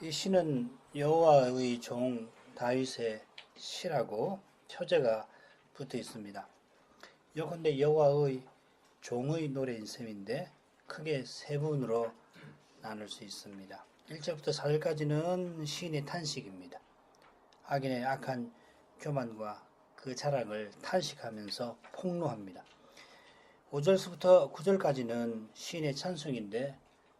이 시는 여호와의 종 다윗의 시라고 표제가 붙어 있습니다. 요컨대 여호와의 종의 노래인 셈인데 크게 세 부분으로 나눌 수 있습니다. 1절부터 4절까지는 시인의 탄식입니다. 악인의 악한 교만과 그 자랑을 탄식하면서 폭로합니다. 5절부터 9절까지는 시인의 찬송인데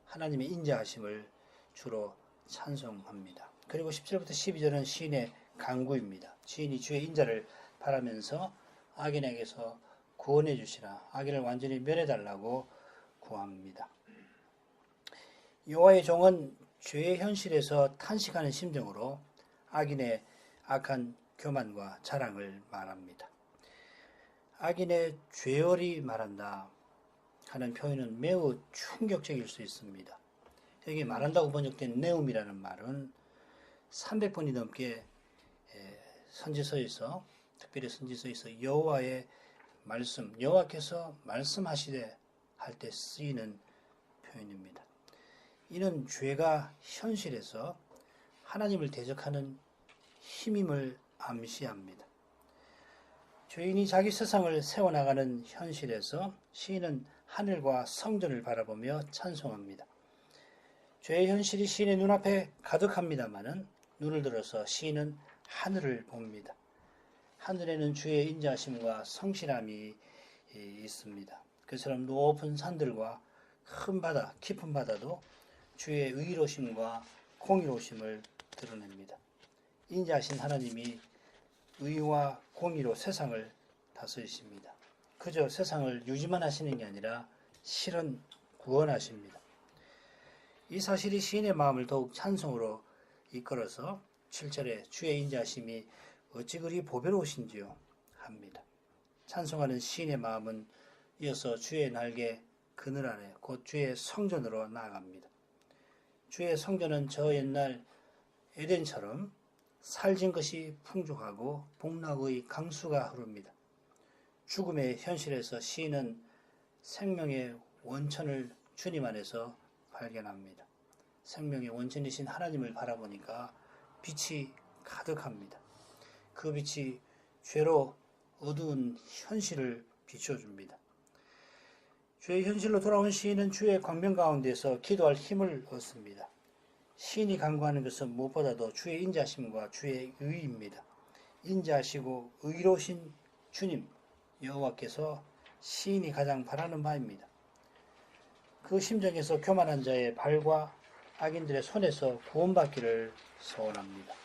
하나님의 인자하심을 주로 찬송합니다. 그리고 10절부터 12절은 시인의 간구입니다. 시인이 주의 인자를 바라면서 악인에게서 구원해 주시라, 악인을 완전히 멸해달라고 구합니다. 여호와의 종은 죄의 현실에서 탄식하는 심정으로 악인의 악한 교만과 자랑을 말합니다. 악인의 죄열이 말한다 하는 표현은 매우 충격적일 수 있습니다. 여기 말한다고 번역된 네움이라는 말은 300번이 넘게 선지서에서, 특별히 선지서에서 여호와의 말씀, 여호와께서 말씀하시되 할 때 쓰이는 표현입니다. 이는 죄가 현실에서 하나님을 대적하는 힘임을 암시합니다. 죄인이 자기 세상을 세워나가는 현실에서 시인은 하늘과 성전을 바라보며 찬송합니다. 죄의 현실이 시인의 눈앞에 가득합니다마는 눈을 들어서 시인은 하늘을 봅니다. 하늘에는 주의 인자하심과 성실함이 있습니다. 그처럼 높은 산들과 큰 바다, 깊은 바다도 주의 의로심과 공의로심을 드러냅니다. 인자하신 하나님이 의와 공의로 세상을 다스리십니다. 그저 세상을 유지만 하시는 게 아니라 실은 구원하십니다. 이 사실이 시인의 마음을 더욱 찬송으로 이끌어서 7절에 주의 인자하심이 어찌 그리 보배로우신지요 합니다. 찬송하는 시인의 마음은 이어서 주의 날개 그늘 아래 곧 주의 성전으로 나아갑니다. 주의 성전은 저 옛날 에덴처럼 살진 것이 풍족하고 복락의 강수가 흐릅니다. 죽음의 현실에서 시인은 생명의 원천을 주님 안에서 발견합니다. 생명의 원천이신 하나님을 바라보니까 빛이 가득합니다. 그 빛이 죄로 어두운 현실을 비춰줍니다. 죄의 현실로 돌아온 시인은 주의 광명 가운데서 기도할 힘을 얻습니다. 시인이 간구하는 것은 무엇보다도 주의 인자하심과 주의 의입니다. 인자하시고 의로우신 주님 여호와께서 시인이 가장 바라는 바입니다. 그 심정에서 교만한 자의 발과 악인들의 손에서 구원받기를 소원합니다.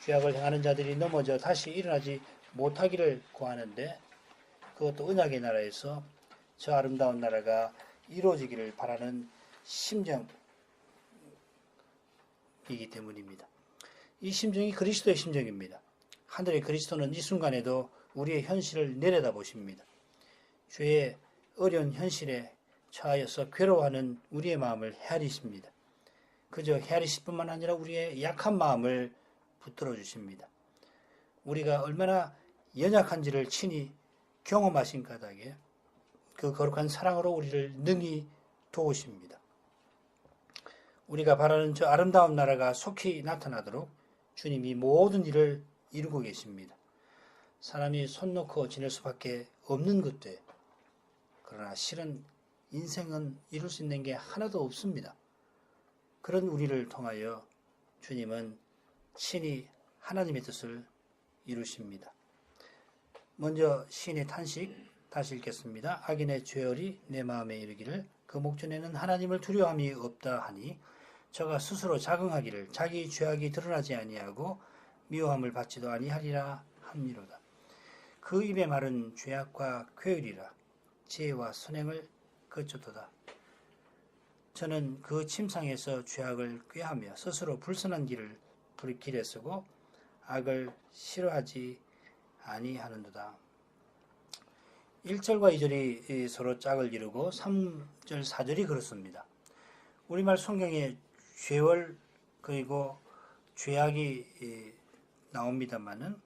죄악을 행하는 자들이 넘어져 다시 일어나지 못하기를 구하는데 그것도 언약의 나라에서 저 아름다운 나라가 이루어지기를 바라는 심정이기 때문입니다. 이 심정이 그리스도의 심정입니다. 하늘의 그리스도는 이 순간에도 우리의 현실을 내려다보십니다. 죄의 어려운 현실에 처하여서 괴로워하는 우리의 마음을 헤아리십니다. 그저 헤아리실 뿐만 아니라 우리의 약한 마음을 붙들어 주십니다. 우리가 얼마나 연약한지를 친히 경험하신 까닭에 그 거룩한 사랑으로 우리를 능히 도우십니다. 우리가 바라는 저 아름다운 나라가 속히 나타나도록 주님이 모든 일을 이루고 계십니다. 사람이 손 놓고 지낼 수밖에 없는 것들, 그러나 실은 인생은 이룰 수 있는 게 하나도 없습니다. 그런 우리를 통하여 주님은 친히 하나님의 뜻을 이루십니다. 먼저 시인의 탄식 다시 읽겠습니다. 악인의 죄열이 내 마음에 이르기를 그 목전에는 하나님을 두려움이 없다 하니 저가 스스로 자긍하기를 자기 죄악이 드러나지 아니하고 미워함을 받지도 아니하리라 함이로다. 그 입의 말은 죄악과 쾌율이라 지혜와 선행을 거쳤도다. 저는 그 침상에서 죄악을 꾀하며 스스로 불선한 길에 서고 악을 싫어하지 아니하는도다. 1절과 2절이 서로 짝을 이루고 3절, 4절이 그렇습니다. 우리말 성경에 죄월 그리고 죄악이 나옵니다만은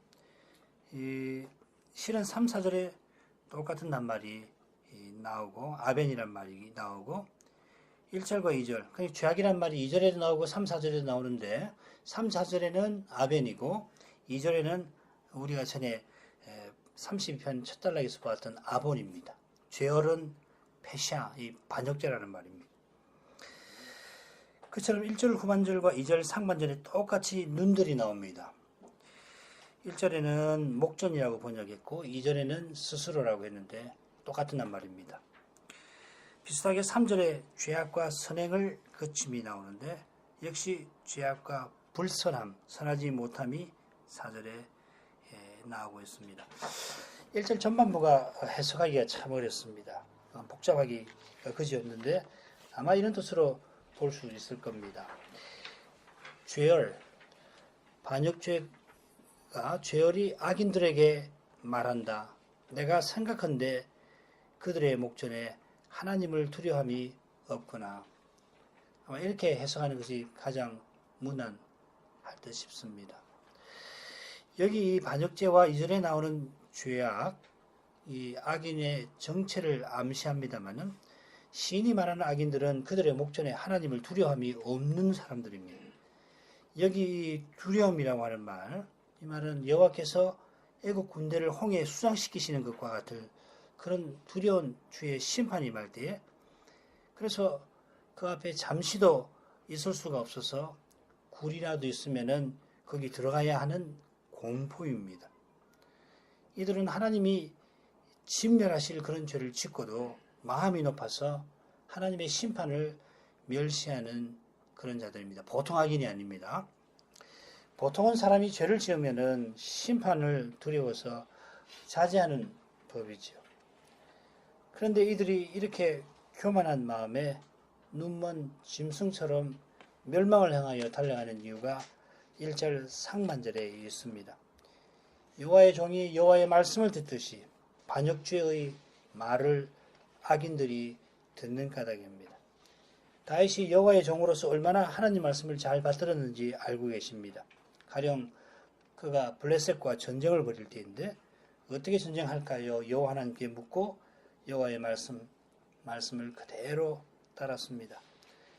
실은 3, 4절에 똑같은 낱말이 나오고 아벤이란 말이 나오고 1절과 2절. 그러니까 죄악이란 말이 2절에도 나오고 3, 4절에도 나오는데 3, 4절에는 아벤이고 2절에는 우리가 전에 32편 첫 단락에서 보았던 아본입니다. 죄얼은 페샤, 이 반역죄라는 말입니다. 그처럼 1절 후반절과 2절 상반절에 똑같이 눈들이 나옵니다. 1절에는 목전이라고 번역했고 2절에는 스스로라고 했는데 똑같은 말입니다. 비슷하게 3절에 죄악과 선행을 거침이 나오는데 역시 죄악과 불선함, 선하지 못함이 4절에 나오고 있습니다. 1절 전반부가 해석하기가 참 어렵습니다. 복잡하기가 그지없는데 아마 이런 뜻으로 볼 수 있을 겁니다. 죄얼, 반역죄가 죄얼이 악인들에게 말한다. 내가 생각한데 그들의 목전에 하나님을 두려움이 없거나 아마 이렇게 해석하는 것이 가장 무난할 듯 싶습니다. 여기 이 반역죄와 이전에 나오는 죄악, 이 악인의 정체를 암시합니다마는 시인이 말하는 악인들은 그들의 목전에 하나님을 두려움이 없는 사람들입니다. 여기 두려움이라고 하는 말, 이 말은 여호와께서 애국 군대를 홍해에 수장시키시는 것과 같은 그런 두려운 주의 심판이 임할 때에 그래서 그 앞에 잠시도 있을 수가 없어서 굴이라도 있으면은 거기 들어가야 하는 공포입니다. 이들은 하나님이 진멸하실 그런 죄를 짓고도 마음이 높아서 하나님의 심판을 멸시하는 그런 자들입니다. 보통 악인이 아닙니다. 보통은 사람이 죄를 지으면은 심판을 두려워서 자제하는 법이죠. 그런데 이들이 이렇게 교만한 마음에 눈먼 짐승처럼 멸망을 향하여 달려가는 이유가 1절 상반절에 있습니다. 여호와의 종이 여호와의 말씀을 듣듯이 반역죄의 말을 악인들이 듣는 까닭입니다. 다윗이 여호와의 종으로서 얼마나 하나님 말씀을 잘 받들었는지 알고 계십니다. 가령 그가 블레셋과 전쟁을 벌일 때인데 어떻게 전쟁할까요? 여호와 하나님께 묻고 여호와의 말씀을 그대로 따랐습니다.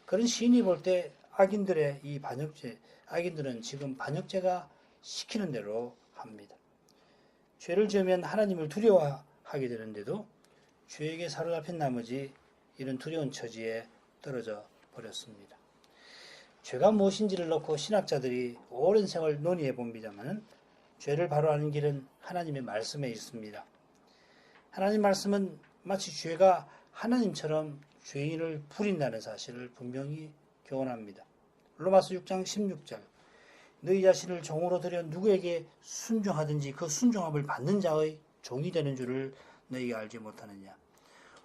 그런 시인이 볼 때 악인들의 이 반역죄, 악인들은 지금 반역죄가 시키는 대로 합니다. 죄를 지으면 하나님을 두려워하게 되는데도 죄에게 사로잡힌 나머지 이런 두려운 처지에 떨어져 버렸습니다. 죄가 무엇인지를 놓고 신학자들이 오랜 세월 논의해 봅니다만 죄를 바로 아는 길은 하나님의 말씀에 있습니다. 하나님 말씀은 마치 죄가 하나님처럼 죄인을 부린다는 사실을 분명히 교훈합니다. 로마서 6장 16절 너희 자신을 종으로 들여 누구에게 순종하든지 그 순종함을 받는 자의 종이 되는 줄을 너희가 알지 못하느냐.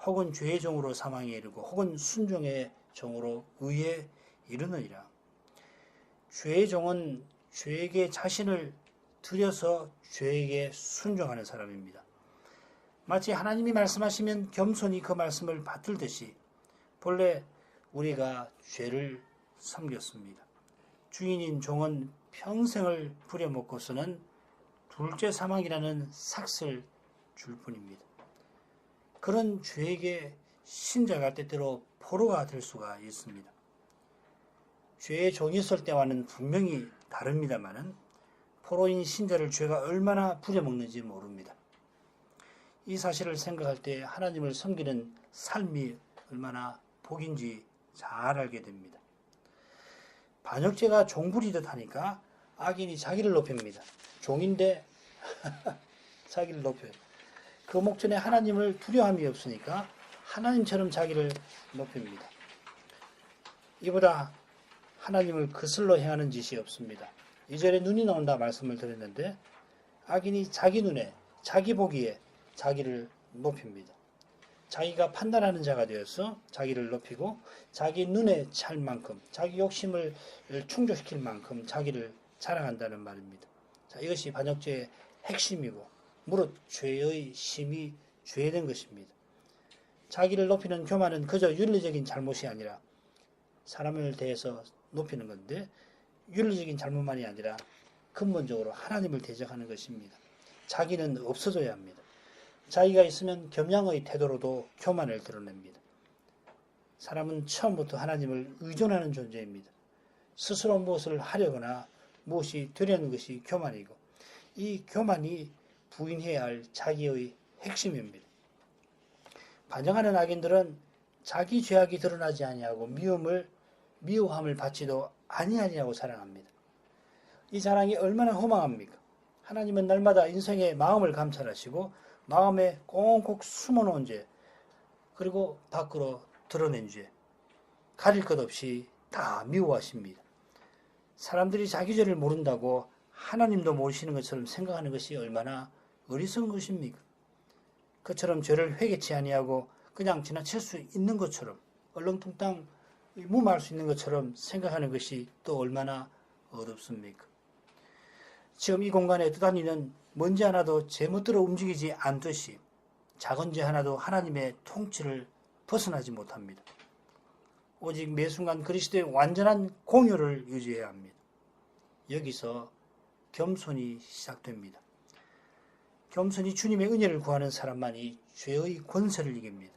혹은 죄의 종으로 사망에 이르고 혹은 순종의 종으로 의에 이르느니라. 죄의 종은 죄에게 자신을 들여서 죄에게 순종하는 사람입니다. 마치 하나님이 말씀하시면 겸손히 그 말씀을 받들듯이 본래 우리가 죄를 섬겼습니다. 주인인 종은 평생을 부려먹고서는 둘째 사망이라는 삭슬 줄 뿐입니다. 그런 죄에게 신자가 때때로 포로가 될 수가 있습니다. 죄의 종이 있을 때와는 분명히 다릅니다마는 포로인 신자를 죄가 얼마나 부려먹는지 모릅니다. 이 사실을 생각할 때 하나님을 섬기는 삶이 얼마나 복인지 잘 알게 됩니다. 반역죄가 종부리듯 하니까 악인이 자기를 높입니다. 종인데 자기를 높여요. 그 목전에 하나님을 두려움이 없으니까 하나님처럼 자기를 높입니다. 이보다 하나님을 거슬러 행하는 짓이 없습니다. 2절에 눈이 나온다 말씀을 드렸는데 악인이 자기 눈에 자기 보기에 자기를 높입니다. 자기가 판단하는 자가 되어서 자기를 높이고 자기 눈에 찰 만큼 자기 욕심을 충족시킬 만큼 자기를 자랑한다는 말입니다. 자, 이것이 반역죄의 핵심이고 무릇 죄의 심이 죄된 것입니다. 자기를 높이는 교만은 그저 윤리적인 잘못이 아니라 사람을 대해서 높이는 건데 윤리적인 잘못만이 아니라 근본적으로 하나님을 대적하는 것입니다. 자기는 없어져야 합니다. 자기가 있으면 겸양의 태도로도 교만을 드러냅니다. 사람은 처음부터 하나님을 의존하는 존재입니다. 스스로 무엇을 하려거나 무엇이 되려는 것이 교만이고, 이 교만이 부인해야 할 자기의 핵심입니다. 반정하는 악인들은 자기 죄악이 드러나지 아니하고 미워함을 받지도 아니하니라고 자랑합니다. 이 자랑이 얼마나 허망합니까? 하나님은 날마다 인생의 마음을 감찰하시고 마음에 꽁꽁 숨어놓은 죄, 그리고 밖으로 드러낸 죄, 가릴 것 없이 다 미워하십니다. 사람들이 자기 죄를 모른다고 하나님도 모르시는 것처럼 생각하는 것이 얼마나 어리석은 것입니까? 그처럼 죄를 회개치 아니하고 그냥 지나칠 수 있는 것처럼, 얼렁뚱땅 무마할 수 있는 것처럼 생각하는 것이 또 얼마나 어둡습니까? 지금 이 공간에 떠다니는 먼지 하나도 제멋대로 움직이지 않듯이 작은 죄 하나도 하나님의 통치를 벗어나지 못합니다. 오직 매 순간 그리스도의 완전한 공효를 유지해야 합니다. 여기서 겸손이 시작됩니다. 겸손히 주님의 은혜를 구하는 사람만이 죄의 권세를 이깁니다.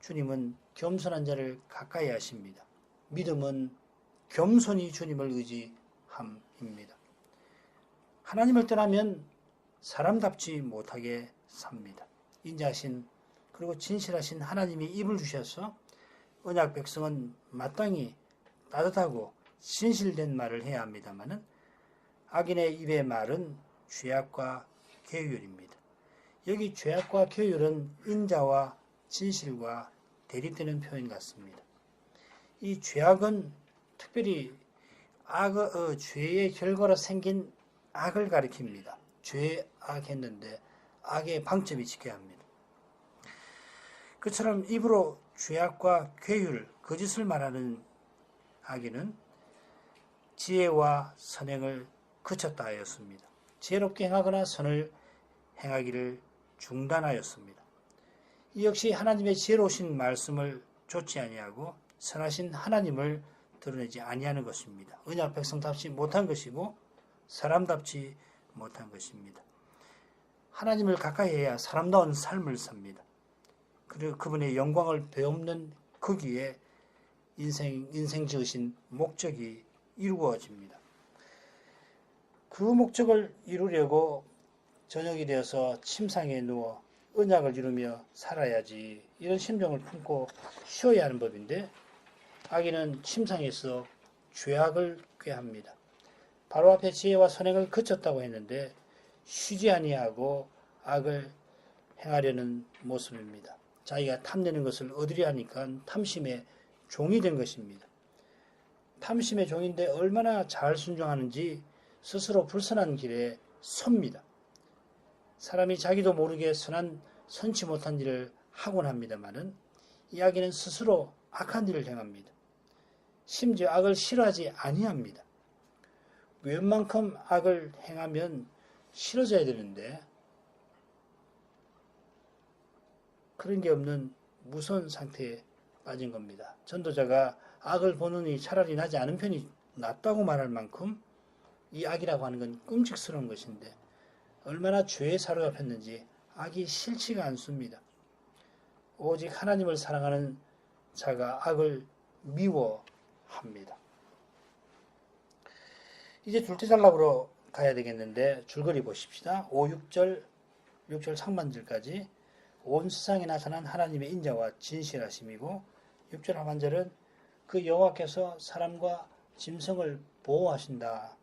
주님은 겸손한 자를 가까이 하십니다. 믿음은 겸손히 주님을 의지함입니다. 하나님을 떠나면 사람답지 못하게 삽니다. 인자하신 그리고 진실하신 하나님이 입을 주셔서 언약 백성은 마땅히 따뜻하고 진실된 말을 해야 합니다마는 악인의 입의 말은 죄악과 계율입니다. 여기 죄악과 계율은 인자와 진실과 대립되는 표현 같습니다. 이 죄악은 특별히 죄의 결과로 생긴 악을 가리킵니다. 죄악했는데 악의 방점이 지켜야 합니다. 그처럼 입으로 죄악과 괴율, 거짓을 말하는 악인은 지혜와 선행을 그쳤다 하였습니다. 지혜롭게 행하거나 선을 행하기를 중단하였습니다. 이 역시 하나님의 지혜로우신 말씀을 좇지 아니하고 선하신 하나님을 드러내지 아니하는 것입니다. 언약 백성답지 못한 것이고 사람답지 못한 것입니다. 하나님을 가까이 해야 사람다운 삶을 삽니다. 그리고 그분의 영광을 배움는 거기에 인생 지으신 목적이 이루어집니다. 그 목적을 이루려고 저녁이 되어서 침상에 누워 언약을 이루며 살아야지, 이런 심정을 품고 쉬어야 하는 법인데 악인은 침상에서 죄악을 꾀합니다. 바로 앞에 지혜와 선행을 그쳤다고 했는데 쉬지 아니하고 악을 행하려는 모습입니다. 자기가 탐내는 것을 얻으려 하니까 탐심의 종이 된 것입니다. 탐심의 종인데 얼마나 잘 순종하는지 스스로 불선한 길에 섭니다. 사람이 자기도 모르게 선치 못한 일을 하곤 합니다마는 이 악인은 스스로 악한 일을 행합니다. 심지어 악을 싫어하지 아니합니다. 웬만큼 악을 행하면 싫어져야 되는데 그런 게 없는 무서운 상태에 빠진 겁니다. 전도자가 악을 보느니 차라리 나지 않은 편이 낫다고 말할 만큼 이 악이라고 하는 건 끔찍스러운 것인데 얼마나 죄에 사로잡혔는지 악이 싫지가 않습니다. 오직 하나님을 사랑하는 자가 악을 미워합니다. 이제 둘째 단락으로 가야 되겠는데 줄거리 보십시다. 5, 6절 상반절까지 온 세상에 나타난 하나님의 인자와 진실하심이고 6절 하반절은 그 여호와께서 사람과 짐승을 보호하신다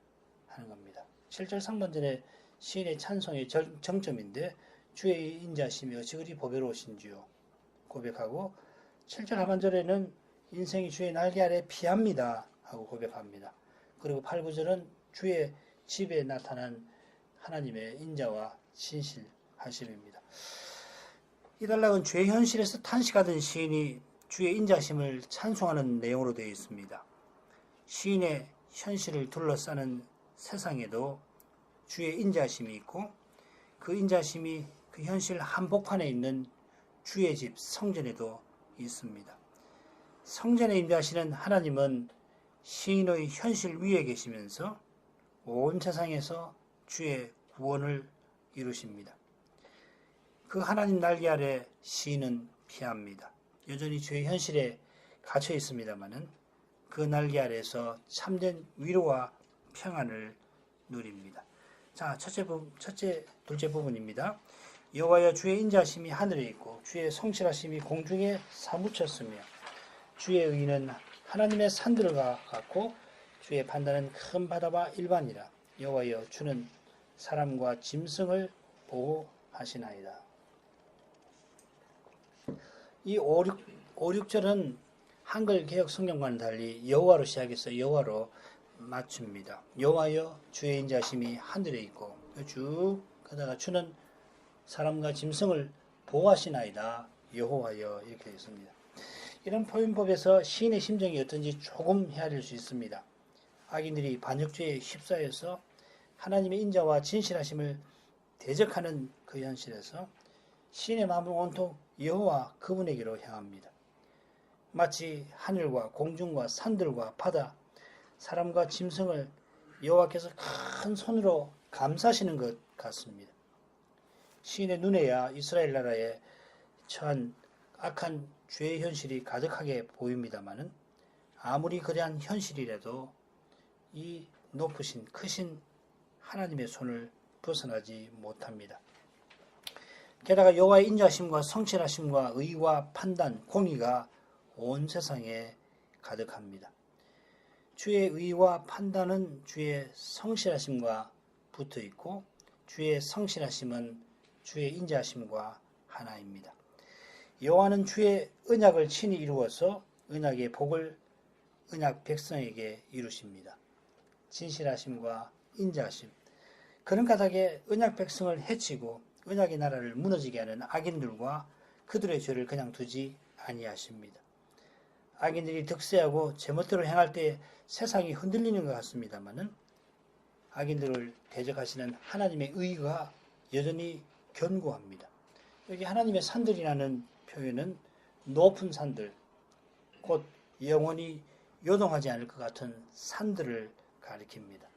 하는 겁니다. 7절 상반절에 시인의 찬송의 정점인데 주의 인자심이 어찌 그리 보배로우신지요 고백하고 7절 하반절에는 인생이 주의 날개 아래 피합니다 하고 고백합니다. 그리고 8, 9절은 주의 집에 나타난 하나님의 인자와 진실하심입니다. 이 단락은 죄의 현실에서 탄식하던 시인이 주의 인자심을 찬송하는 내용으로 되어 있습니다. 시인의 현실을 둘러싸는 세상에도 주의 인자심이 있고 그 인자심이 그 현실 한복판에 있는 주의 집 성전에도 있습니다. 성전에 임재하시는 하나님은 시인의 현실 위에 계시면서 온 세상에서 주의 구원을 이루십니다. 그 하나님 날개 아래 시인은 피합니다. 여전히 죄의 현실에 갇혀 있습니다마는 그 날개 아래에서 참된 위로와 평안을 누립니다. 자, 둘째 부분입니다. 여호와여 주의 인자하심이 하늘에 있고 주의 성실하심이 공중에 사무쳤으며 주의 의는 하나님의 산들과 같고 주의 판단은 큰 바다와 일반이라. 여호와여 주는 사람과 짐승을 보호하시나이다. 이 5, 6절은 한글 개혁 성경과는 달리 여호와로 시작해서 여호와로 맞춥니다. 여호와여 주의 인자심이 하늘에 있고 쭉 가다가 주는 사람과 짐승을 보호하시나이다. 여호와여 이렇게 되어 있습니다. 이런 표현법에서 시인의 심정이 어떤지 조금 헤아릴 수 있습니다. 악인들이 반역죄에 휩싸여서 하나님의 인자와 진실하심을 대적하는 그 현실에서 시인의 마음은 온통 여호와 그분에게로 향합니다. 마치 하늘과 공중과 산들과 바다, 사람과 짐승을 여호와께서 큰 손으로 감싸시는 것 같습니다. 시인의 눈에야 이스라엘 나라에 처한 악한 죄의 현실이 가득하게 보입니다마는 아무리 그러한 현실이라도 이 높으신 크신 하나님의 손을 벗어나지 못합니다. 게다가 여호와의 인자하심과 성실하심과 의와 판단, 공의가 온 세상에 가득합니다. 주의 의와 판단은 주의 성실하심과 붙어 있고 주의 성실하심은 주의 인자하심과 하나입니다. 여호와는 주의 언약을 친히 이루어서 언약의 복을 언약 백성에게 이루십니다. 진실하심과 인자하심, 그런 까닭에 언약 백성을 해치고 언약의 나라를 무너지게 하는 악인들과 그들의 죄를 그냥 두지 아니하십니다. 악인들이 득세하고 제멋대로 행할 때 세상이 흔들리는 것 같습니다마는 악인들을 대적하시는 하나님의 의가 여전히 견고합니다. 여기 하나님의 산들이라는 표현은 높은 산들, 곧 영원히 요동하지 않을 것 같은 산들을 가리킵니다.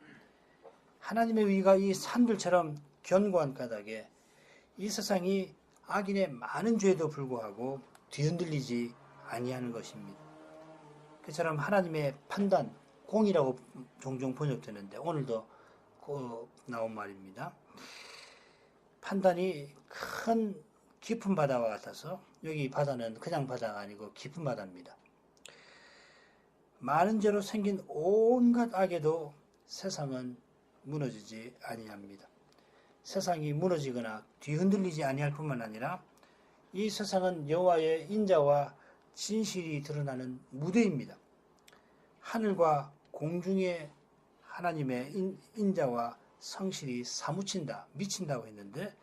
하나님의 의가 이 산들처럼 견고한 까닭에 이 세상이 악인의 많은 죄에도 불구하고 뒤흔들리지 아니하는 것입니다. 그처럼 하나님의 판단, 공이라고 종종 번역되는데 오늘도 나온 말입니다. 판단이 큰 깊은 바다와 같아서 여기 바다는 그냥 바다가 아니고 깊은 바다입니다. 많은 죄로 생긴 온갖 악에도 세상은 무너지지 아니합니다. 세상이 무너지거나 뒤흔들리지 아니할 뿐만 아니라 이 세상은 여호와의 인자와 진실이 드러나는 무대입니다. 하늘과 공중에 하나님의 인자와 성실이 사무친다, 미친다고 했는데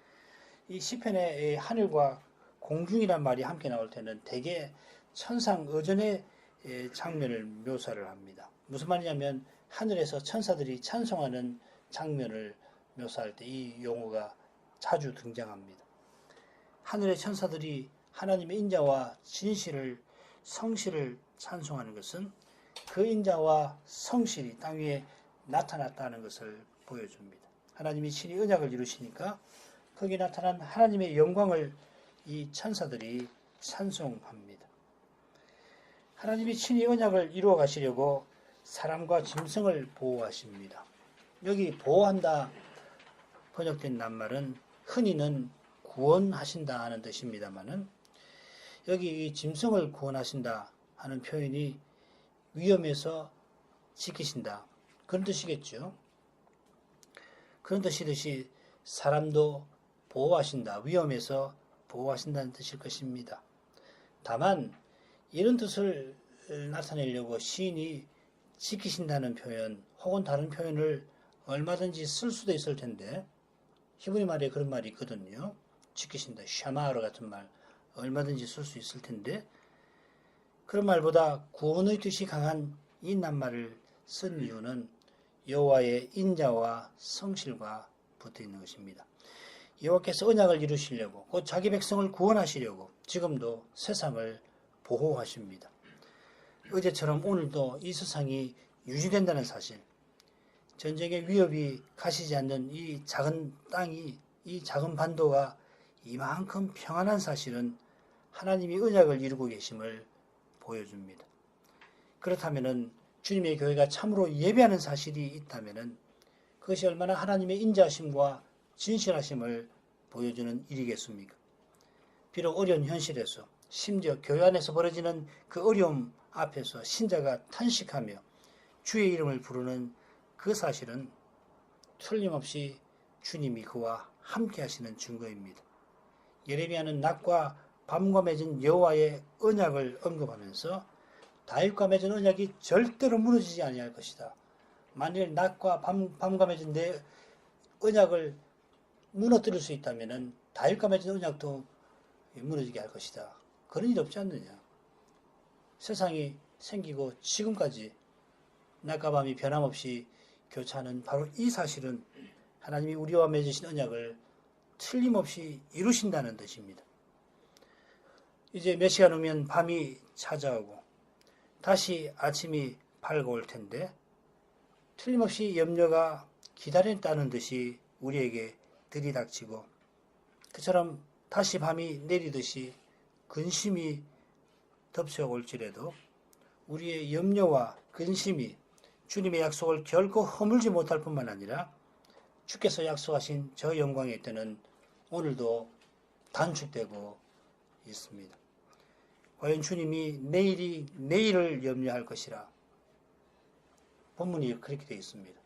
이 시편에 하늘과 공중이란 말이 함께 나올 때는 대개 천상의전의 장면을 묘사를 합니다. 무슨 말이냐면 하늘에서 천사들이 찬송하는 장면을 묘사할 때 이 용어가 자주 등장합니다. 하늘의 천사들이 하나님의 인자와 진실을, 성실을 찬송하는 것은 그 인자와 성실이 땅 위에 나타났다는 것을 보여줍니다. 하나님이 친히 언약을 이루시니까 거기에 나타난 하나님의 영광을 이 천사들이 찬송합니다. 하나님이 친히 언약을 이루어 가시려고 사람과 짐승을 보호하십니다. 여기 보호한다 번역된 낱말은 흔히는 구원하신다 하는 뜻입니다만은 여기 이 짐승을 구원하신다 하는 표현이 위험에서 지키신다 그런 뜻이겠죠. 그런 뜻이듯이 사람도 보호하신다, 위험에서 보호하신다는 뜻일 것입니다. 다만 이런 뜻을 나타내려고 시인이 지키신다는 표현 혹은 다른 표현을 얼마든지 쓸 수도 있을 텐데 히브리 말에 그런 말이 있거든요. 지키신다, 샤마르 같은 말 얼마든지 쓸 수 있을 텐데 그런 말보다 구원의 뜻이 강한 이 낱말을 쓴 이유는 여호와의 인자와 성실과 붙어 있는 것입니다. 여호와께서 언약을 이루시려고 곧 자기 백성을 구원하시려고 지금도 세상을 보호하십니다. 어제처럼 오늘도 이 세상이 유지된다는 사실, 전쟁의 위협이 가시지 않는 이 작은 땅이, 이 작은 반도가 이만큼 평안한 사실은 하나님이 언약을 이루고 계심을 보여줍니다. 그렇다면은 주님의 교회가 참으로 예배하는 사실이 있다면은 그것이 얼마나 하나님의 인자하심과 진실하심을 보여주는 일이겠습니까? 비록 어려운 현실에서 심지어 교회 안에서 벌어지는 그 어려움 앞에서 신자가 탄식하며 주의 이름을 부르는 그 사실은 틀림없이 주님이 그와 함께 하시는 증거입니다. 예레미야는 낮과 밤과 맺은 여호와의 언약을 언급하면서 다윗과 맺은 언약이 절대로 무너지지 아니할 것이다. 만일 낮과 밤과 맺은 내 언약을 무너뜨릴 수 있다면 다윗과 맺은 언약도 무너지게 할 것이다. 그런 일 없지 않느냐. 세상이 생기고 지금까지 낮과 밤이 변함없이 교차하는 바로 이 사실은 하나님이 우리와 맺으신 언약을 틀림없이 이루신다는 뜻입니다. 이제 몇 시간 후면 밤이 찾아오고 다시 아침이 밝아올 텐데 틀림없이 염려가 기다렸다는 듯이 우리에게 들이닥치고 그처럼 다시 밤이 내리듯이 근심이 덮쳐올지라도 우리의 염려와 근심이 주님의 약속을 결코 허물지 못할 뿐만 아니라 주께서 약속하신 저 영광의 때는 오늘도 단축되고 있습니다. 과연 주님이 내일을 염려할 것이라 본문이 그렇게 되어 있습니다.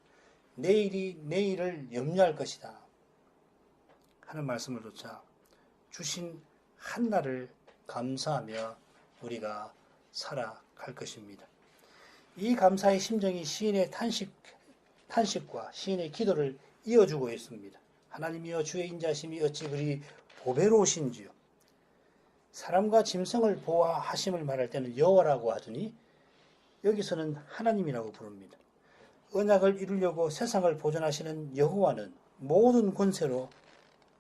내일이 내일을 염려할 것이다 하는 말씀을 쫓아 주신 한날을 감사하며 우리가 살아갈 것입니다. 이 감사의 심정이 시인의 탄식과 시인의 기도를 이어주고 있습니다. 하나님이여 주의 인자심이 어찌 그리 보배로우신지요. 사람과 짐승을 보호하심을 말할 때는 여호와라고 하더니 여기서는 하나님이라고 부릅니다. 언약을 이루려고 세상을 보존하시는 여호와는 모든 권세로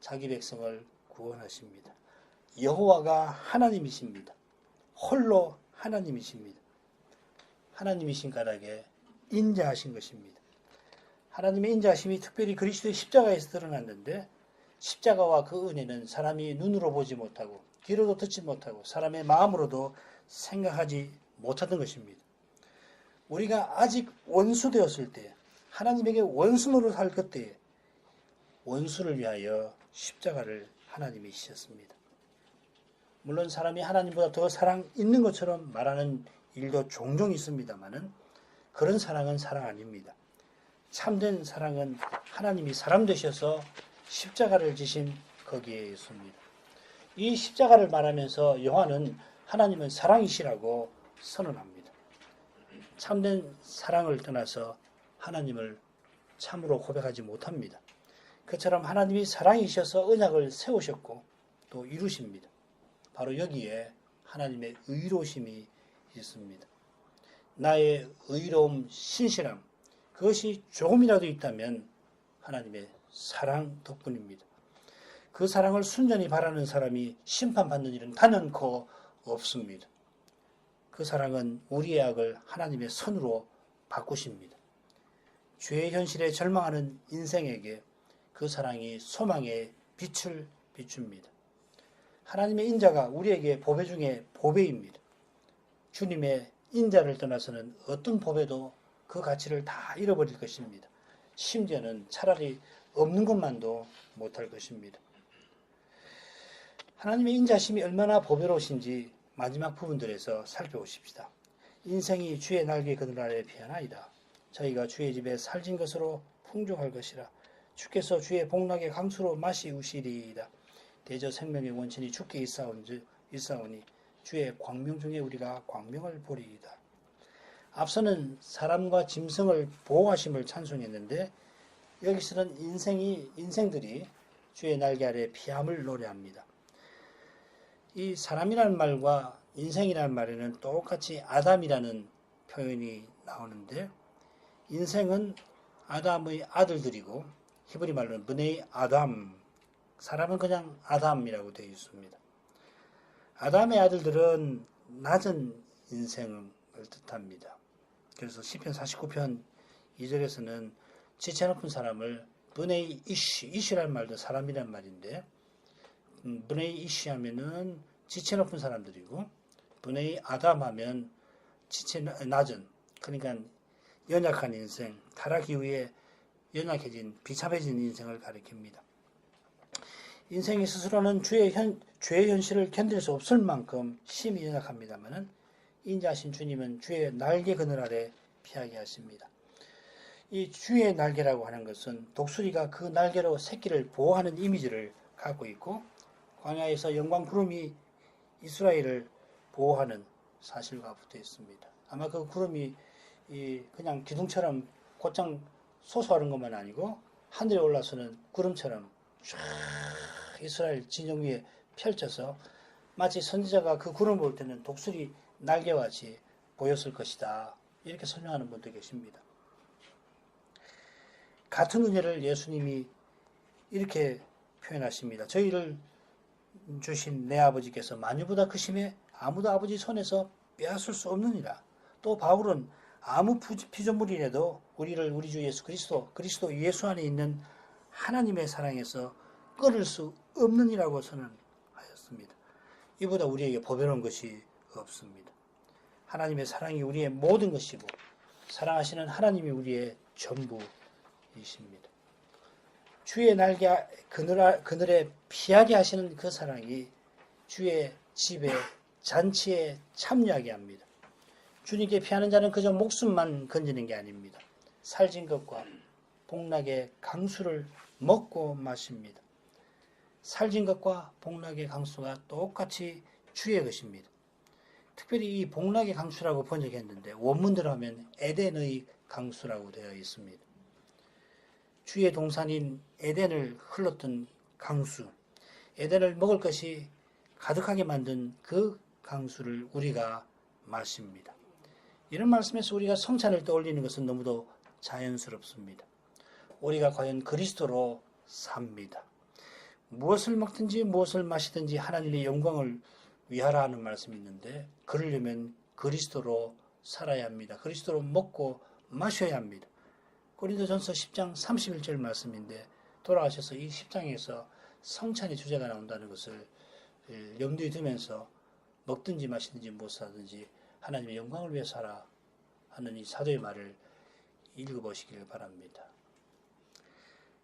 자기 백성을 구원하십니다. 여호와가 하나님이십니다. 홀로 하나님이십니다. 하나님이신 까닭에 인자하신 것입니다. 하나님의 인자하심이 특별히 그리스도의 십자가에서 드러났는데 십자가와 그 은혜는 사람이 눈으로 보지 못하고 귀로도 듣지 못하고 사람의 마음으로도 생각하지 못하던 것입니다. 우리가 아직 원수 되었을 때 하나님에게 원수 노릇할 그때에 원수를 위하여 십자가를 하나님이 지셨습니다. 물론 사람이 하나님보다 더 사랑 있는 것처럼 말하는 일도 종종 있습니다만은 그런 사랑은 사랑 아닙니다. 참된 사랑은 하나님이 사람 되셔서 십자가를 지신 거기에 있습니다. 이 십자가를 말하면서 요한은 하나님은 사랑이시라고 선언합니다. 참된 사랑을 떠나서 하나님을 참으로 고백하지 못합니다. 그처럼 하나님이 사랑이셔서 언약을 세우셨고 또 이루십니다. 바로 여기에 하나님의 의로우심이 있습니다. 나의 의로움, 신실함, 그것이 조금이라도 있다면 하나님의 사랑 덕분입니다. 그 사랑을 순전히 바라는 사람이 심판받는 일은 단연코 없습니다. 그 사랑은 우리의 악을 하나님의 선으로 바꾸십니다. 죄의 현실에 절망하는 인생에게 그 사랑이 소망의 빛을 비춥니다. 하나님의 인자가 우리에게 보배 중에 보배입니다. 주님의 인자를 떠나서는 어떤 보배도 그 가치를 다 잃어버릴 것입니다. 심지어는 차라리 없는 것만도 못할 것입니다. 하나님의 인자심이 얼마나 보배로우신지 마지막 부분들에서 살펴보십시다. 인생이 주의 날개 그늘 아래 피하나이다. 저희가 주의 집에 살진 것으로 풍족할 것이라. 주께서 주의 복락의 강수로 마시우시리이다. 대저 생명의 원천이 주께 있사오니 주의 광명 중에 우리가 광명을 보리이다. 앞서는 사람과 짐승을 보호하심을 찬송했는데 여기서는 인생들이 주의 날개 아래 피함을 노래합니다. 이 사람이라는 말과 인생이라는 말에는 똑같이 아담이라는 표현이 나오는데 인생은 아담의 아들들이고 히브리 말로는 브네이 아담, 사람은 그냥 아담이라고 되어 있습니다. 아담의 아들들은 낮은 인생을 뜻합니다. 그래서 시편 49편 2절에서는 지체 높은 사람을 브네이 이시라는 말도 사람이란 말인데 브네이 이시 하면은 지체 높은 사람들이고 브네이 아담 하면 지체 낮은, 그러니까 연약한 인생, 타락 이후에 연약해진, 비참해진 인생을 가리킵니다. 인생이 스스로는 죄의 현실을 견딜 수 없을 만큼 심히 연약합니다만은 인자하신 주님은 주의 날개 그늘 아래 피하게 하십니다. 이 주의 날개라고 하는 것은 독수리가 그 날개로 새끼를 보호하는 이미지를 갖고 있고, 광야에서 영광 구름이 이스라엘을 보호하는 사실과 붙어 있습니다. 아마 그 구름이 그냥 기둥처럼 곧장 솟아오르는 것만 아니고 하늘에 올라서는 구름처럼 쫙 이스라엘 진영 위에 펼쳐서 마치 선지자가 그 구름을 볼 때는 독수리 날개와 같이 보였을 것이다, 이렇게 설명하는 분도 계십니다. 같은 은혜를 예수님이 이렇게 표현하십니다. 저희를 주신 내 아버지께서 만유보다 크심에 아무도 아버지 손에서 빼앗을 수 없느니라. 또 바울은 아무 피조물이라도 우리를 우리 주 예수 그리스도 예수 안에 있는 하나님의 사랑에서 끊을 수 없느니라고 선언하였습니다. 이보다 우리에게 보배로운 것이 없습니다. 하나님의 사랑이 우리의 모든 것이고 사랑하시는 하나님이 우리의 전부이십니다. 주의 날개 그늘에 피하게 하시는 그 사랑이 주의 집에 잔치에 참여하게 합니다. 주님께 피하는 자는 그저 목숨만 건지는 게 아닙니다. 살진 것과 복락의 강수를 먹고 마십니다. 살진 것과 복락의 강수가 똑같이 주의 것입니다. 특별히 이 복락의 강수라고 번역했는데 원문대로 하면 에덴의 강수라고 되어 있습니다. 주의 동산인 에덴을 흘렀던 강수, 에덴을 먹을 것이 가득하게 만든 그 강수를 우리가 마십니다. 이런 말씀에서 우리가 성찬을 떠올리는 것은 너무도 자연스럽습니다. 우리가 과연 그리스도로 삽니다. 무엇을 먹든지 무엇을 마시든지 하나님의 영광을 위하라 하는 말씀이 있는데, 그러려면 그리스도로 살아야 합니다. 그리스도로 먹고 마셔야 합니다. 고린도전서 10장 31절 말씀인데, 돌아가셔서 이 10장에서 성찬의 주제가 나온다는 것을 염두에 두면서 먹든지 마시든지 무엇을 하든지 하나님의 영광을 위해서 하라 하는 이 사도의 말을 읽어보시길 바랍니다.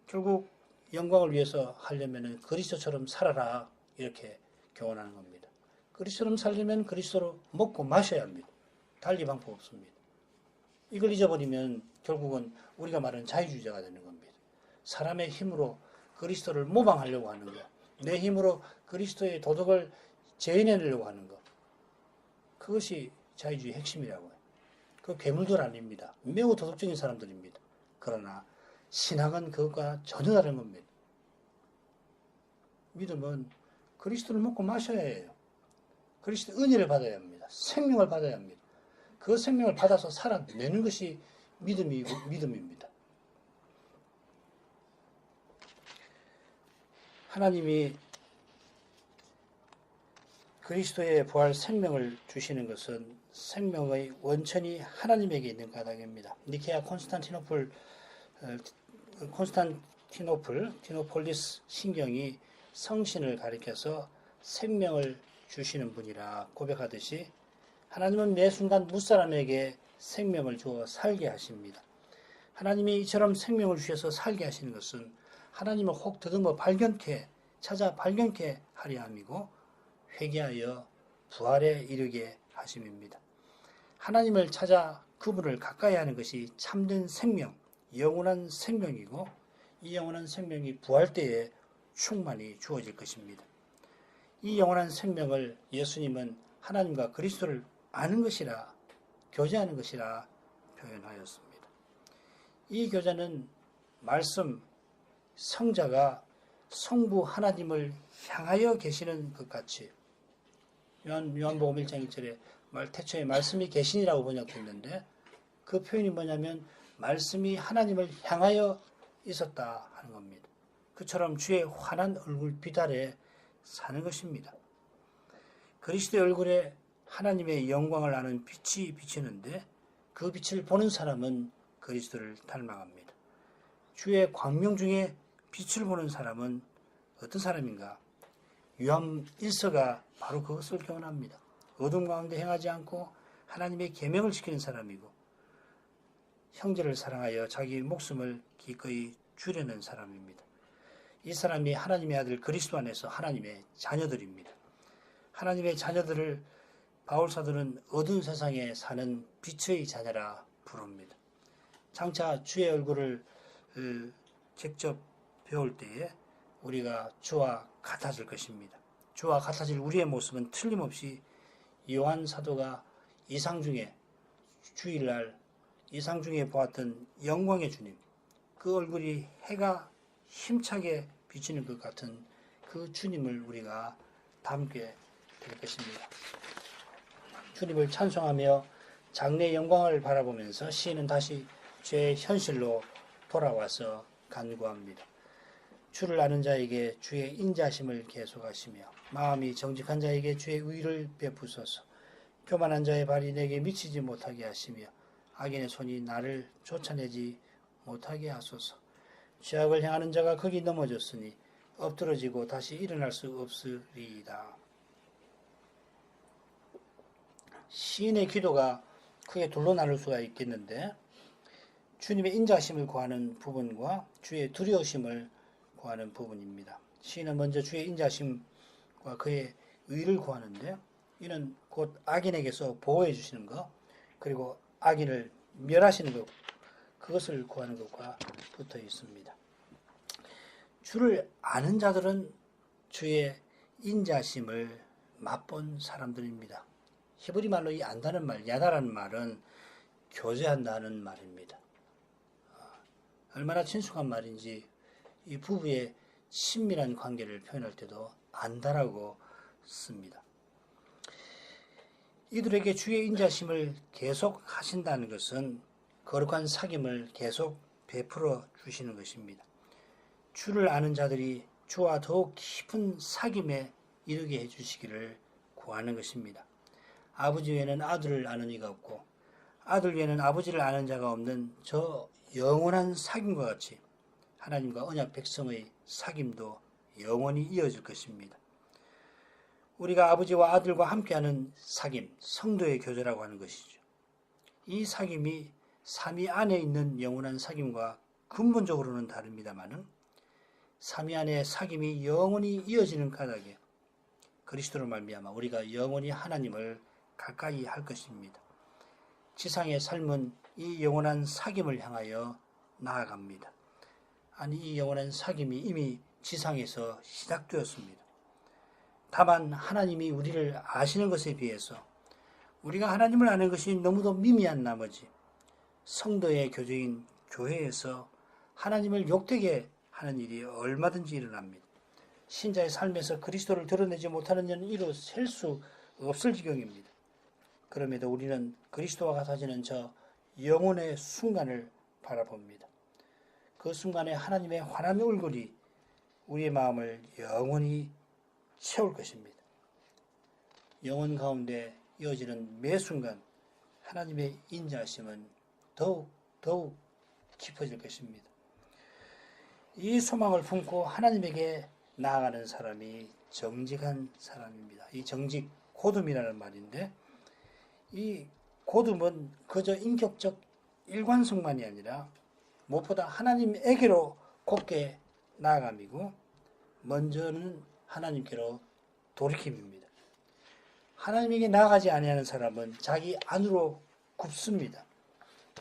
결국 영광을 위해서 하려면 그리스도처럼 살아라, 이렇게 교훈하는 겁니다. 그리스도처럼 살려면 그리스도로 먹고 마셔야 합니다. 달리 방법 없습니다. 이걸 잊어버리면 결국은 우리가 말하는 자유주의자가 되는 겁니다. 사람의 힘으로 그리스도를 모방하려고 하는 것, 내 힘으로 그리스도의 도덕을 재현해내려고 하는 것, 그것이 자유주의 핵심이라고요. 그 괴물들 아닙니다. 매우 도덕적인 사람들입니다. 그러나 신앙은 그것과 전혀 다른 겁니다. 믿음은 그리스도를 먹고 마셔야 해요. 그리스도의 은혜를 받아야 합니다. 생명을 받아야 합니다. 그 생명을 받아서 살아내는 것이 믿음입니다. 하나님이 그리스도의 부활 생명을 주시는 것은 생명의 원천이 하나님에게 있는 까닭입니다. 니케아 콘스탄티노폴리스 신경이 성신을 가리켜서 생명을 주시는 분이라 고백하듯이 하나님은 매 순간 무사람에게 생명을 주어 살게 하십니다. 하나님이 이처럼 생명을 주셔서 살게 하시는 것은 하나님을 혹 더듬어 찾아 발견케 하려 함이고 회개하여 부활에 이르게 하심입니다. 하나님을 찾아 그분을 가까이 하는 것이 참된 생명, 영원한 생명이고 이 영원한 생명이 부활 때에 충만히 주어질 것입니다. 이 영원한 생명을 예수님은 하나님과 그리스도를 아는 것이라, 교제하는 것이라 표현하였습니다. 이 교제는 말씀, 성자가 성부 하나님을 향하여 계시는 것 같이, 요한복음 1장 1절에 태초에 말씀이 계시니라고 번역됐는데 그 표현이 뭐냐면 말씀이 하나님을 향하여 있었다 하는 겁니다. 그처럼 주의 환한 얼굴빛 아래 사는 것입니다. 그리스도의 얼굴에 하나님의 영광을 아는 빛이 비치는데 그 빛을 보는 사람은 그리스도를 닮아갑니다. 주의 광명 중에 빛을 보는 사람은 어떤 사람인가? 요한 1서가 바로 그것을 교훈합니다. 어둠 가운데 행하지 않고 하나님의 계명을 지키는 사람이고 형제를 사랑하여 자기 목숨을 기꺼이 주려는 사람입니다. 이 사람이 하나님의 아들 그리스도 안에서 하나님의 자녀들입니다. 하나님의 자녀들을 바울사도는 어두운 세상에 사는 빛의 자녀라 부릅니다. 장차 주의 얼굴을 직접 배울 때에 우리가 주와 같아질 것입니다. 주와 같아질 우리의 모습은 틀림없이 요한 사도가 이상 중에 주일날 이상 중에 보았던 영광의 주님, 그 얼굴이 해가 힘차게 비치는 것 같은 그 주님을 우리가 닮게 될 것입니다. 주님을 찬송하며 장래의 영광을 바라보면서 시인은 다시 죄의 현실로 돌아와서 간구합니다. 주를 아는 자에게 주의 인자심을 계속하시며 마음이 정직한 자에게 주의 의를 베푸소서. 교만한 자의 발이 내게 미치지 못하게 하시며 악인의 손이 나를 쫓아내지 못하게 하소서. 죄악을 행하는 자가 거기 넘어졌으니 엎드러지고 다시 일어날 수 없으리이다. 시인의 기도가 크게 둘로 나눌 수가 있겠는데 주님의 인자심을 구하는 부분과 주의 두려우심을 구하는 부분입니다. 시인은 먼저 주의 인자심과 그의 의를 구하는데 이는 곧 악인에게서 보호해 주시는 것 그리고 악인을 멸하시는 것 그것을 구하는 것과 붙어 있습니다. 주를 아는 자들은 주의 인자심을 맛본 사람들입니다. 히브리 말로 이 안다는 말, 야다라는 말은 교제한다는 말입니다. 얼마나 친숙한 말인지 이 부부의 친밀한 관계를 표현할 때도 안다라고 씁니다. 이들에게 주의 인자심을 계속 하신다는 것은 거룩한 사귐을 계속 베풀어 주시는 것입니다. 주를 아는 자들이 주와 더욱 깊은 사귐에 이르게 해주시기를 구하는 것입니다. 아버지 외에는 아들을 아는 이가 없고 아들 외에는 아버지를 아는 자가 없는 저 영원한 사귐과 같이 하나님과 언약 백성의 사귐도 영원히 이어질 것입니다. 우리가 아버지와 아들과 함께하는 사귐, 성도의 교제라고 하는 것이죠. 이 사귐이 삼위 안에 있는 영원한 사귐과 근본적으로는 다릅니다마는 삼위 안의 사귐이 영원히 이어지는 까닭에 그리스도로 말미암아 우리가 영원히 하나님을 가까이 할 것입니다. 지상의 삶은 이 영원한 사귐을 향하여 나아갑니다. 아니 이 영원한 사귐이 이미 지상에서 시작되었습니다. 다만 하나님이 우리를 아시는 것에 비해서 우리가 하나님을 아는 것이 너무도 미미한 나머지 성도의 교제인 교회에서 하나님을 욕되게 하는 일이 얼마든지 일어납니다. 신자의 삶에서 그리스도를 드러내지 못하는 일은 이루 셀 수 없을 지경입니다. 그럼에도 우리는 그리스도와 같아지는 저 영혼의 순간을 바라봅니다. 그 순간에 하나님의 환한 얼굴이 우리의 마음을 영원히 채울 것입니다. 영혼 가운데 이어지는 매 순간 하나님의 인자하심은 더욱 깊어질 것입니다. 이 소망을 품고 하나님에게 나아가는 사람이 정직한 사람입니다. 이 정직, 고둠이라는 말인데 이 고둠은 그저 인격적 일관성만이 아니라 무엇보다 하나님에게로 곧게 나아감이고 먼저는 하나님께로 돌이킴입니다. 하나님에게 나아가지 아니하는 사람은 자기 안으로 굽습니다.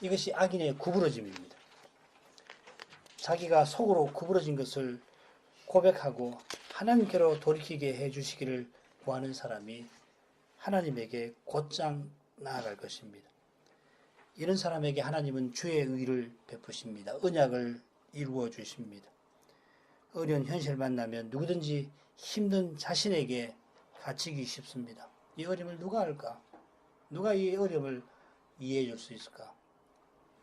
이것이 악인의 구부러짐입니다. 자기가 속으로 구부러진 것을 고백하고 하나님께로 돌이키게 해주시기를 구하는 사람이 하나님에게 곧장 나아갈 것입니다. 이런 사람에게 하나님은 주의 의를 베푸십니다. 언약을 이루어 주십니다. 어려운 현실을 만나면 누구든지 힘든 자신에게 갇히기 쉽습니다. 이 어려움을 누가 알까? 누가 이 어려움을 이해해 줄 수 있을까?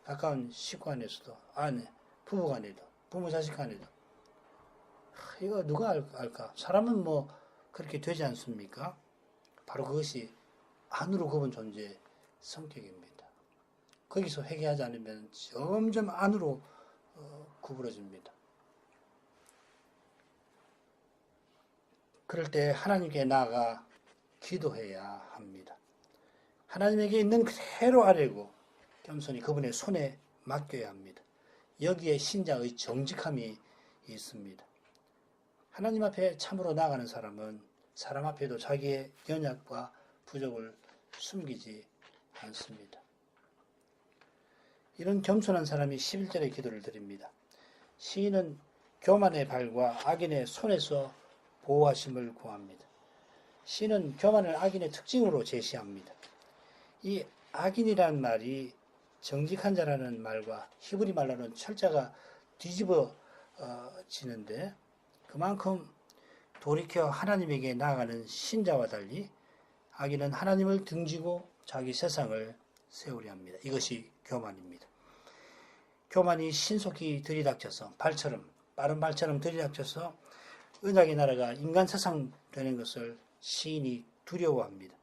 가까운 식구 안에서도, 아내, 부부 간에도, 부모 자식 간에도. 이거 누가 알까? 사람은 뭐 그렇게 되지 않습니까? 바로 그것이 안으로 굽은 존재의 성격입니다. 거기서 회개하지 않으면 점점 안으로 구부러집니다. 그럴 때 하나님께 나아가 기도해야 합니다. 하나님에게 있는 그대로 아뢰고 겸손히 그분의 손에 맡겨야 합니다. 여기에 신자의 정직함이 있습니다. 하나님 앞에 참으로 나가는 사람은 사람 앞에도 자기의 연약과 부족을 숨기지 않습니다. 이런 겸손한 사람이 11절의 기도를 드립니다. 시인은 교만의 발과 악인의 손에서 보호하심을 구합니다. 시인은 교만을 악인의 특징으로 제시합니다. 이 악인이라는 말이 정직한 자라는 말과 히브리 말로는 철자가 뒤집어지는데 그만큼 돌이켜 하나님에게 나아가는 신자와 달리 악인은 하나님을 등지고 자기 세상을 세우려 합니다. 이것이 교만입니다. 교만이 신속히 들이닥쳐서 빠른 발처럼 들이닥쳐서 언약의 나라가 인간 세상 되는 것을 시인이 두려워합니다.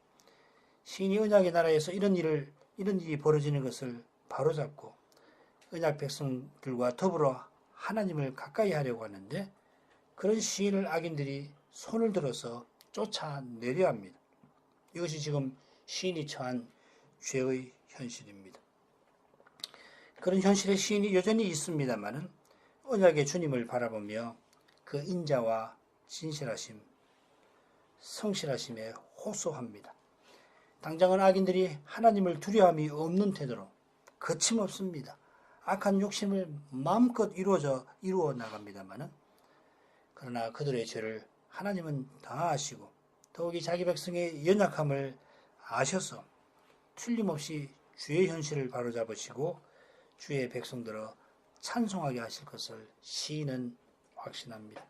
시인이 언약의 나라에서 이런 일이 벌어지는 것을 바로잡고 언약 백성들과 더불어 하나님을 가까이 하려고 하는데 그런 시인을 악인들이 손을 들어서 쫓아내려 합니다. 이것이 지금 시인이 처한 죄의 현실입니다. 그런 현실의 시인이 여전히 있습니다마는 언약의 주님을 바라보며 그 인자와 진실하심, 성실하심에 호소합니다. 당장은 악인들이 하나님을 두려움이 없는 태도로 거침없습니다. 악한 욕심을 마음껏 이루어 나갑니다마는 그러나 그들의 죄를 하나님은 다 아시고 더욱이 자기 백성의 연약함을 아셔서 틀림없이 주의 현실을 바로잡으시고 주의 백성들을 찬송하게 하실 것을 시인은 확신합니다.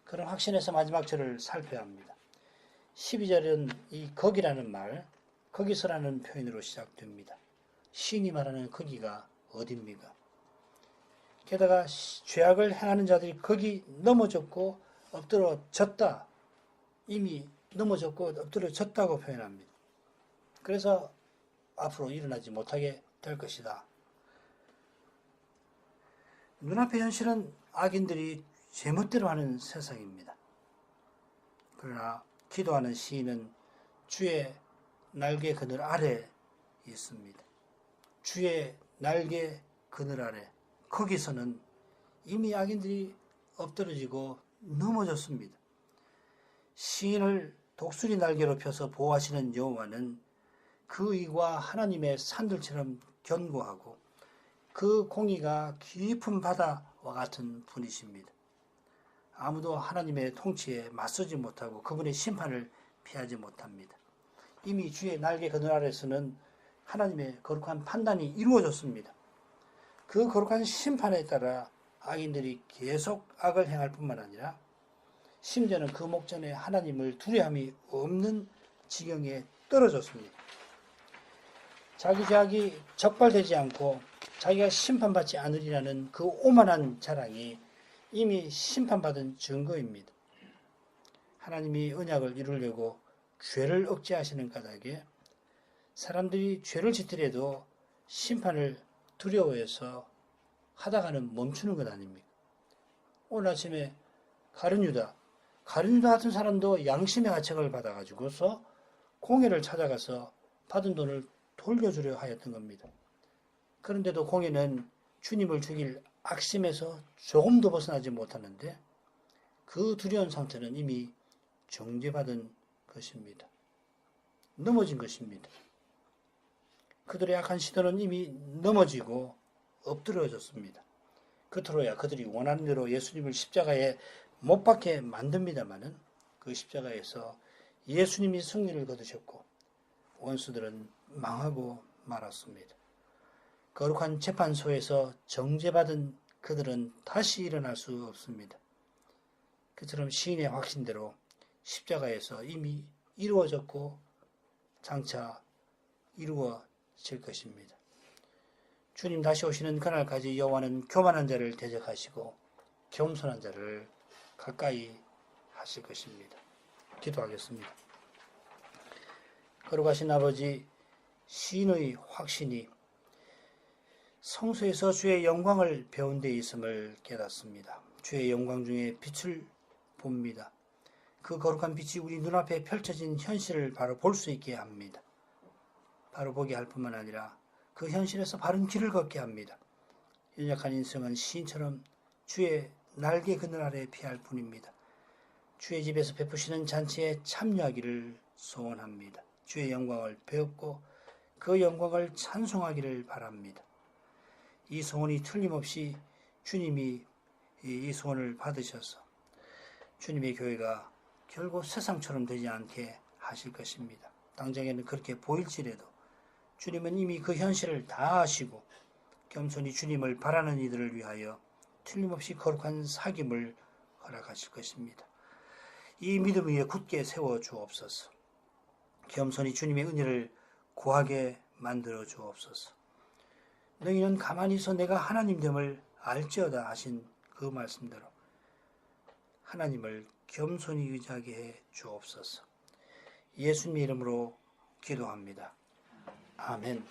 그런 확신에서 마지막 절을 살펴야 합니다. 12절은 이 거기라는 말, 거기서라는 표현으로 시작됩니다. 시인이 말하는 거기가 어디입니까? 게다가 죄악을 행하는 자들이 거기 넘어졌고 엎드러졌다. 이미 넘어졌고 엎드러졌다고 표현합니다. 그래서 앞으로 일어나지 못하게 될 것이다. 눈앞의 현실은 악인들이 제멋대로 하는 세상입니다. 그러나 기도하는 시인은 주의 날개 그늘 아래 있습니다. 주의 날개 그늘 아래 거기서는 이미 악인들이 엎드러지고 넘어졌습니다. 시인을 독수리 날개로 펴서 보호하시는 여호와는 그 의가 하나님의 산들처럼 견고하고 그 공의가 깊은 바다와 같은 분이십니다. 아무도 하나님의 통치에 맞서지 못하고 그분의 심판을 피하지 못합니다. 이미 주의 날개 그늘 아래서는 하나님의 거룩한 판단이 이루어졌습니다. 그 거룩한 심판에 따라 악인들이 계속 악을 행할 뿐만 아니라 심지어는 그 목전에 하나님을 두려움이 없는 지경에 떨어졌습니다. 자기 죄악이 적발되지 않고 자기가 심판받지 않으리라는 그 오만한 자랑이 이미 심판받은 증거입니다. 하나님이 언약을 이루려고 죄를 억제하시는 까닭에 사람들이 죄를 짓더라도 심판을 두려워해서 하다가는 멈추는 것 아닙니까? 오늘 아침에 가룟유다 같은 사람도 양심의 가책을 받아가지고서 공회를 찾아가서 받은 돈을 돌려주려 하였던 겁니다. 그런데도 공회는 주님을 죽일 악심에서 조금도 벗어나지 못하는데 그 두려운 상태는 이미 정죄받은 것입니다. 넘어진 것입니다. 그들의 악한 시도는 이미 넘어지고 엎드러졌습니다. 그토록야 그들이 원하는 대로 예수님을 십자가에 못 박게 만듭니다마는 그 십자가에서 예수님이 승리를 거두셨고 원수들은 망하고 말았습니다. 거룩한 재판소에서 정죄받은 그들은 다시 일어날 수 없습니다. 그처럼 시인의 확신대로 십자가에서 이미 이루어졌고 장차 이루어질 것입니다. 주님 다시 오시는 그날까지 여호와는 교만한 자를 대적하시고 겸손한 자를 가까이 하실 것입니다. 기도하겠습니다. 거룩하신 아버지, 시인의 확신이 성소에서 주의 영광을 배운 데 있음을 깨닫습니다. 주의 영광 중에 빛을 봅니다. 그 거룩한 빛이 우리 눈앞에 펼쳐진 현실을 바로 볼 수 있게 합니다. 바로 보게 할 뿐만 아니라 그 현실에서 바른 길을 걷게 합니다. 연약한 인생은 시인처럼 주의 날개 그늘 아래 피할 뿐입니다. 주의 집에서 베푸시는 잔치에 참여하기를 소원합니다. 주의 영광을 배웠고 그 영광을 찬송하기를 바랍니다. 이 소원이 틀림없이 주님이 이 소원을 받으셔서 주님의 교회가 결국 세상처럼 되지 않게 하실 것입니다. 당장에는 그렇게 보일지라도 주님은 이미 그 현실을 다 아시고 겸손히 주님을 바라는 이들을 위하여 틀림없이 거룩한 사귐을 허락하실 것입니다. 이 믿음 위에 굳게 세워 주옵소서. 겸손히 주님의 은혜를 구하게 만들어 주옵소서. 너희는 가만히 있어 내가 하나님됨을 알지어다 하신 그 말씀대로 하나님을 겸손히 의지하게 해 주옵소서. 예수님의 이름으로 기도합니다. 아멘.